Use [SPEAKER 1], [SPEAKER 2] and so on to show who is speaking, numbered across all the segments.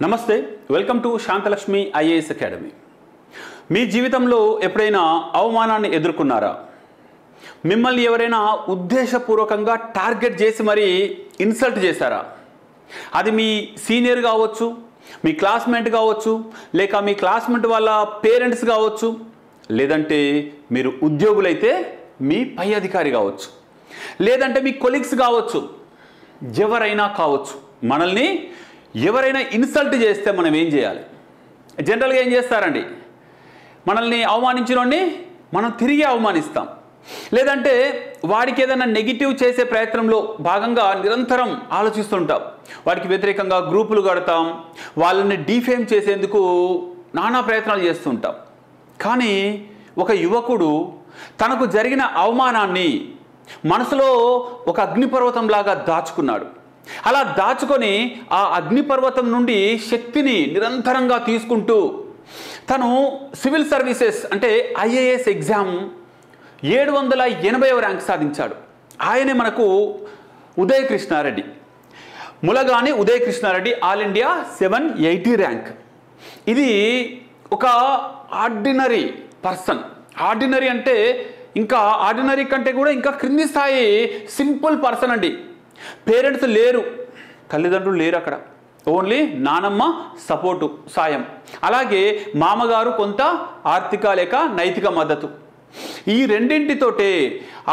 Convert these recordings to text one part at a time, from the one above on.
[SPEAKER 1] నమస్తే, welcome to Shanthalakshmi IAS academy. మీ జీవితంలో ఎప్పుడైనా అవమానాన్ని ఎదుర్కొన్నారా? మిమ్మల్ని ఎవరైనా ఉద్దేశపూర్వకంగా టార్గెట్ చేసి మరీ ఇన్సల్ట్ చేశారా? అది మీ సీనియర్ కావచ్చు, మీ క్లాస్మేట్ కావచ్చు, లేక మీ క్లాస్మేట్ వాళ్ళ పేరెంట్స్ కావచ్చు, లేదంటే మీరు ఉద్యోగులైతే మీ పై అధికారి కావచ్చు, లేదంటే మీ కొలీగ్స్ కావచ్చు, ఎవరైనా కావచ్చు. మనల్ని ఎవరైనా ఇన్సల్ట్ చేస్తే మనం ఏం చేయాలి? జనరల్గా ఏం చేస్తారండి, మనల్ని అవమానించినోడిని మనం తిరిగి అవమానిస్తాం, లేదంటే వాడికి ఏదైనా నెగిటివ్ చేసే ప్రయత్నంలో భాగంగా నిరంతరం ఆలోచిస్తుంటాం. వాడికి వ్యతిరేకంగా గ్రూపులు కడతాం, వాళ్ళని డిఫేమ్ చేసేందుకు నానా ప్రయత్నాలు చేస్తుంటాం. కానీ ఒక యువకుడు తనకు జరిగిన అవమానాన్ని మనసులో ఒక అగ్నిపర్వతంలాగా దాచుకున్నాడు. అలా దాచుకొని ఆ అగ్నిపర్వతం నుండి శక్తిని నిరంతరంగా తీసుకుంటూ తను సివిల్ సర్వీసెస్ అంటే ఐఏఎస్ ఎగ్జామ్ 780వ ర్యాంక్ సాధించాడు. ఆయనే మనకు Uday Krishna Reddy, Mulagani Uday Krishna Reddy, all India 780 rank. ఇది ఒక ఆర్డినరీ పర్సన్. ఆర్డినరీ అంటే ఇంకా ఆర్డినరీ కంటే కూడా ఇంకా క్రింది స్థాయి సింపుల్ పర్సన్ అండి. పేరెంట్స్ లేరు, తల్లిదండ్రులు లేరు, అక్కడ ఓన్లీ నానమ్మ సపోర్టు, సాయం, అలాగే మామగారు కొంత ఆర్థిక లేక నైతిక మద్దతు. ఈ రెండింటితోటే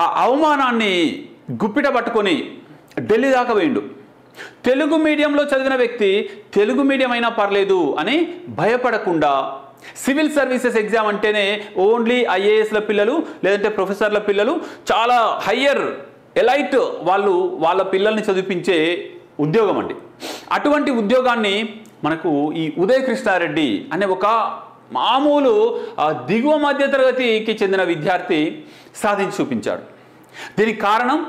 [SPEAKER 1] ఆ అవమానాన్ని గుప్పిట పట్టుకొని ఢిల్లీ దాకా పోయిండు. తెలుగు మీడియంలో చదివిన వ్యక్తి తెలుగు మీడియం అయినా పర్లేదు అని భయపడకుండా సివిల్ సర్వీసెస్ ఎగ్జామ్ అంటేనే ఓన్లీ ఐఏఎస్ల పిల్లలు లేదంటే ప్రొఫెసర్ల పిల్లలు, చాలా హయ్యర్ ఎలైట్ వాళ్ళు వాళ్ళ పిల్లల్ని చదివించే ఉద్యోగం అండి. అటువంటి ఉద్యోగాన్ని మనకు ఈ ఉదయ్ కృష్ణారెడ్డి అనే ఒక మామూలు దిగువ మధ్య తరగతికి చెందిన విద్యార్థి సాధించి చూపించాడు. దీనికి కారణం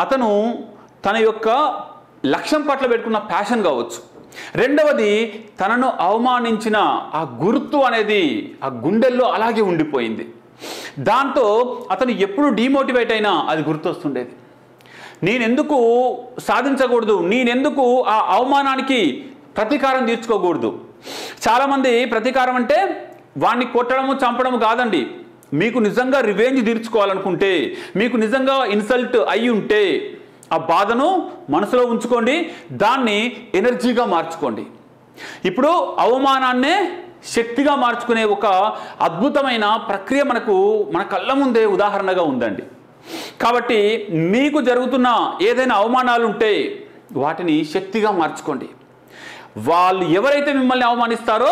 [SPEAKER 1] అతను తన యొక్క లక్ష్యం పట్ల పెట్టుకున్న ప్యాషన్ కావచ్చు. రెండవది, తనను అవమానించిన ఆ గుర్తు అనేది ఆ గుండెల్లో అలాగే ఉండిపోయింది. దాంతో అతను ఎప్పుడు డిమోటివేట్ అయినా అది గుర్తొస్తుండేది. నేనెందుకు సాధించకూడదు, నేనెందుకు ఆ అవమానానికి ప్రతీకారం తీర్చుకోకూడదు. చాలామంది ప్రతీకారం అంటే వాడిని కొట్టడము చంపడము కాదండి. మీకు నిజంగా రివెంజ్ తీర్చుకోవాలనుకుంటే, మీకు నిజంగా ఇన్సల్ట్ అయి ఉంటే ఆ బాధను మనసులో ఉంచుకోండి, దాన్ని ఎనర్జీగా మార్చుకోండి. ఇప్పుడు అవమానాన్నే శక్తిగా మార్చుకునే ఒక అద్భుతమైన ప్రక్రియ మన కళ్ళ ముందే ఉదాహరణగా ఉందండి. కాబట్టి మీకు జరుగుతున్న ఏదైనా అవమానాలు ఉంటే వాటిని శక్తిగా మార్చుకోండి. వాళ్ళు ఎవరైతే మిమ్మల్ని అవమానిస్తారో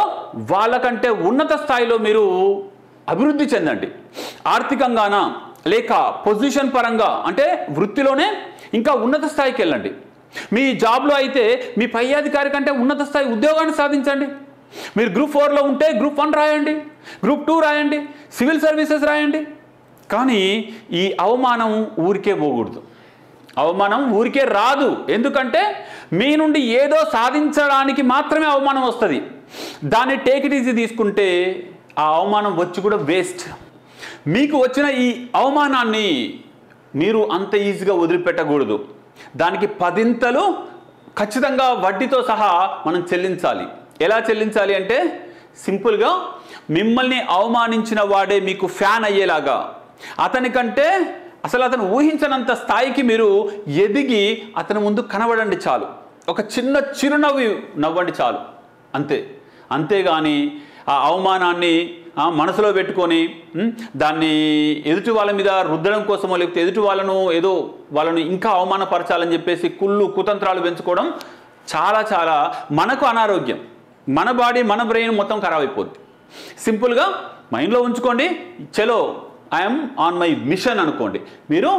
[SPEAKER 1] వాళ్ళకంటే ఉన్నత స్థాయిలో మీరు అభివృద్ధి చెందండి. ఆర్థికంగానా లేక పొజిషన్ పరంగా అంటే వృత్తిలోనే ఇంకా ఉన్నత స్థాయికి వెళ్ళండి. మీ జాబ్లో అయితే మీ పై అధికారి కంటే ఉన్నత స్థాయి ఉద్యోగాన్ని సాధించండి. మీరు గ్రూప్ 4లో ఉంటే గ్రూప్ 1 రాయండి, గ్రూప్ 2 రాయండి, సివిల్ సర్వీసెస్ రాయండి. కానీ ఈ అవమానం ఊరికే పోకూడదు, అవమానం ఊరికే రాదు. ఎందుకంటే మీ నుండి ఏదో సాధించడానికి మాత్రమే అవమానం వస్తుంది. దాన్ని టేక్ ఇట్ ఈజీ తీసుకుంటే ఆ అవమానం వచ్చి కూడా వేస్ట్. మీకు వచ్చిన ఈ అవమానాన్ని మీరు అంత ఈజీగా వదిలిపెట్టకూడదు. దానికి 10 ఖచ్చితంగా వడ్డీతో సహా మనం చెల్లించాలి. ఎలా చెల్లించాలి అంటే సింపుల్గా, మిమ్మల్ని అవమానించిన వాడే మీకు ఫ్యాన్ అయ్యేలాగా, అతనికంటే అసలు అతను ఊహించనంత స్థాయికి మీరు ఎదిగి అతని ముందు కనబడండి చాలు. ఒక చిన్న చిరునవ్వు నవ్వండి చాలు, అంతేగాని ఆ అవమానాన్ని మనసులో పెట్టుకొని దాన్ని ఎదుటి వాళ్ళ మీద రుద్దడం కోసమో లేకపోతే ఎదుటి వాళ్ళను ఇంకా అవమానపరచాలని చెప్పేసి కుతంత్రాలు పెంచుకోవడం చాలా మనకు అనారోగ్యం. మన బాడీ మన బ్రెయిన్ మొత్తం ఖరాబ్ అయిపోద్ది. సింపుల్గా మైండ్లో ఉంచుకోండి, చలో ఐఎమ్ ఆన్ మై మిషన్ అనుకోండి. మీరు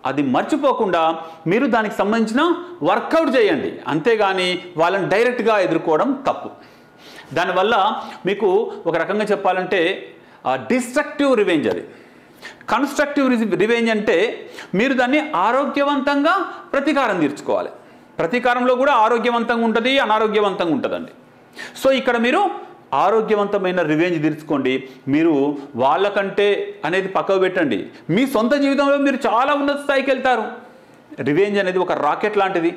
[SPEAKER 1] అది మర్చిపోకుండా మీరు దానికి సంబంధించిన వర్కౌట్ చేయండి. అంతేగాని వాళ్ళని డైరెక్ట్గా ఎదుర్కోవడం తప్పు. దానివల్ల మీకు ఒక రకంగా చెప్పాలంటే డిస్ట్రక్టివ్ రివెంజ్ అది. కన్స్ట్రక్టివ్ రివెంజ్ అంటే మీరు దాన్ని ఆరోగ్యవంతంగా ప్రతీకారం తీర్చుకోవాలి. ప్రతీకారంలో కూడా ఆరోగ్యవంతంగా ఉంటుంది, అనారోగ్యవంతంగా ఉంటుందండి. సో ఇక్కడ మీరు ఆరోగ్యవంతమైన రివెంజ్ తీర్చుకోండి. మీరు వాళ్ళకంటే అనేది పక్కకు పెట్టండి, మీ సొంత జీవితంలో మీరు చాలా ఉన్నత స్థాయికి వెళ్తారు. రివెంజ్ అనేది ఒక రాకెట్ లాంటిది.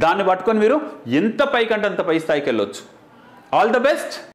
[SPEAKER 1] దాన్ని పట్టుకొని మీరు ఎంత పైకంటే అంత పై స్థాయికి వెళ్ళొచ్చు. All the best.